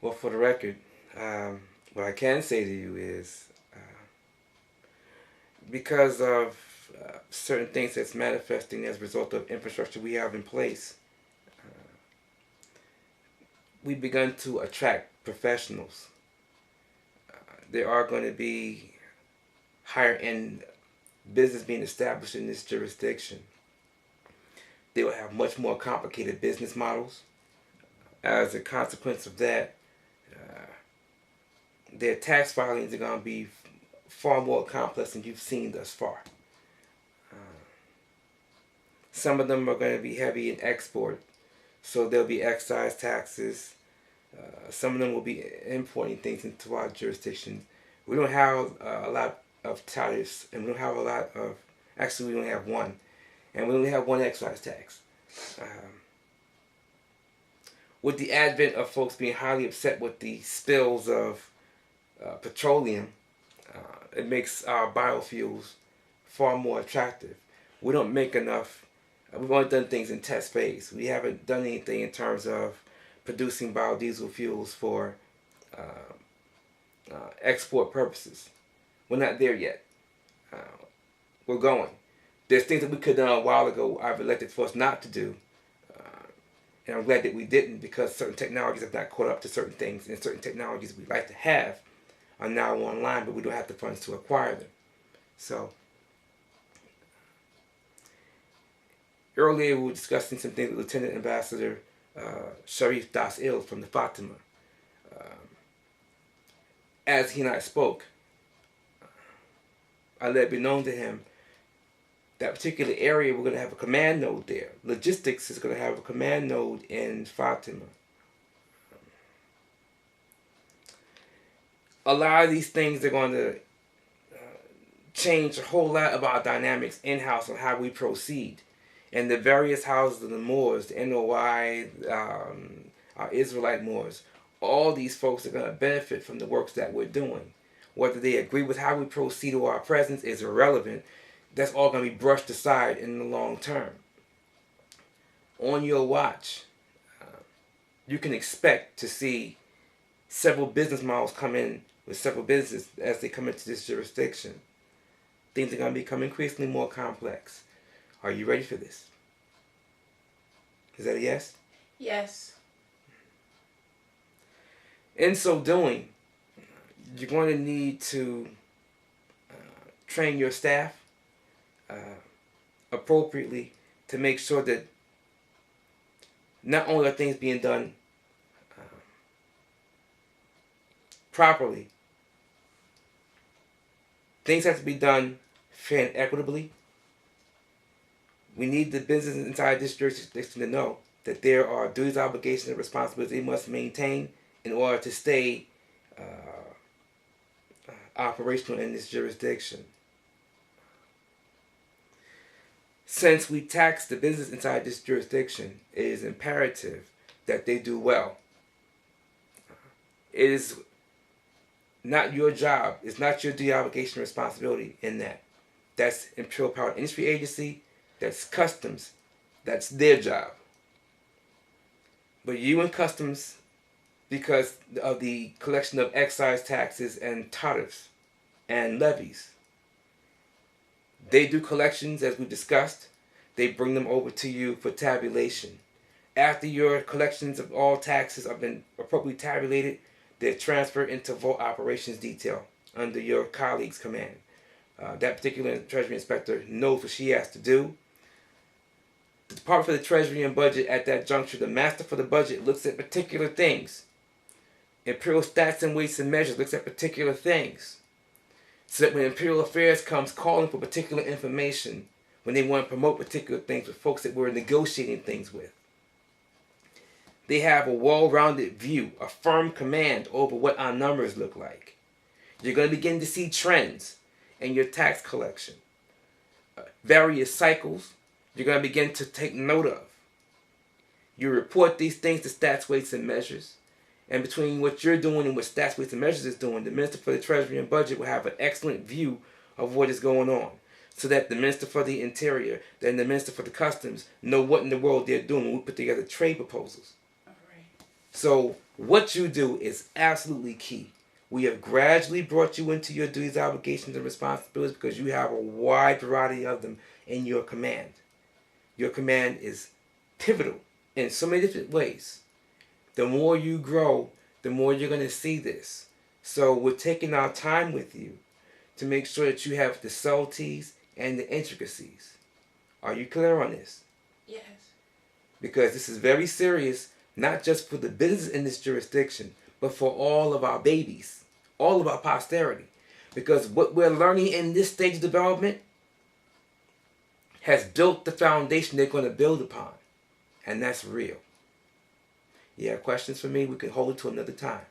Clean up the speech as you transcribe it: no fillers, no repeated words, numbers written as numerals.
Well, for the record, what I can say to you is because of certain things that's manifesting as a result of infrastructure we have in place, we've begun to attract professionals. There are going to be higher end business being established in this jurisdiction. They will have much more complicated business models. As a consequence of that, their tax filings are going to be far more complex than you've seen thus far. Some of them are going to be heavy in export, so there'll be excise taxes. Some of them will be importing things into our jurisdiction. We don't have a lot of tariffs, and we don't have a lot of, actually we only have one, and we only have one excise tax. With the advent of folks being highly upset with the spills of petroleum, it makes our biofuels far more attractive. We don't make enough. We've only done things in test phase. We haven't done anything in terms of producing biodiesel fuels for export purposes. We're not there yet. We're going. There's things that we could have done a while ago I've elected for us not to do. And I'm glad that we didn't, because certain technologies have not caught up to certain things, and certain technologies we'd like to have are now online, but we don't have the funds to acquire them. So, earlier we were discussing some things with Lieutenant Ambassador Sharif Das-Il from the Fatima. As he and I spoke, I let it be known to him that particular area, we're going to have a command node there. Logistics is going to have a command node in Fatima. A lot of these things are going to change a whole lot of our dynamics in-house on how we proceed. And the various houses of the Moors, the NOI, our Israelite Moors, all these folks are going to benefit from the works that we're doing. Whether they agree with how we proceed or our presence is irrelevant. That's all going to be brushed aside in the long term. On your watch, you can expect to see several business models come in with several businesses as they come into this jurisdiction. Things are going to become increasingly more complex. Are you ready for this? Is that a yes? Yes. In so doing, you're going to need to train your staff appropriately to make sure that not only are things being done properly, things have to be done fair and equitably. We need the business inside this jurisdiction to know that there are duties, obligations, and responsibilities they must maintain in order to stay operational in this jurisdiction. Since we tax the business inside this jurisdiction, it is imperative that they do well. It is not your job, it's not your duty, obligation, responsibility in that. That's Imperial Power Industry Agency, that's Customs, that's their job. But you and Customs, because of the collection of excise taxes and tariffs and levies, they do collections, as we've discussed. They bring them over to you for tabulation. After your collections of all taxes have been appropriately tabulated, they're transferred into Vault Operations Detail under your colleague's command. That particular Treasury Inspector knows what she has to do. The Department for the Treasury and Budget at that juncture, the Master for the Budget, looks at particular things. Imperial Stats and Weights and Measures looks at particular things. So that when Imperial Affairs comes calling for particular information, when they want to promote particular things with folks that we're negotiating things with, they have a well-rounded view, a firm command over what our numbers look like. You're going to begin to see trends in your tax collection. Various cycles you're going to begin to take note of. You report these things to Stats, Weights, and Measures. And between what you're doing and what Stats, Weights, and Measures is doing, the Minister for the Treasury and Budget will have an excellent view of what is going on. So that the Minister for the Interior and the Minister for the Customs know what in the world they're doing when we put together trade proposals. All right. So what you do is absolutely key. We have gradually brought you into your duties, obligations, and responsibilities because you have a wide variety of them in your command. Your command is pivotal in so many different ways. The more you grow, the more you're going to see this. So we're taking our time with you to make sure that you have the subtleties and the intricacies. Are you clear on this? Yes. Because this is very serious, not just for the business in this jurisdiction, but for all of our babies, all of our posterity. Because what we're learning in this stage of development has built the foundation they're going to build upon. And that's real. You have questions for me? We can hold it to another time.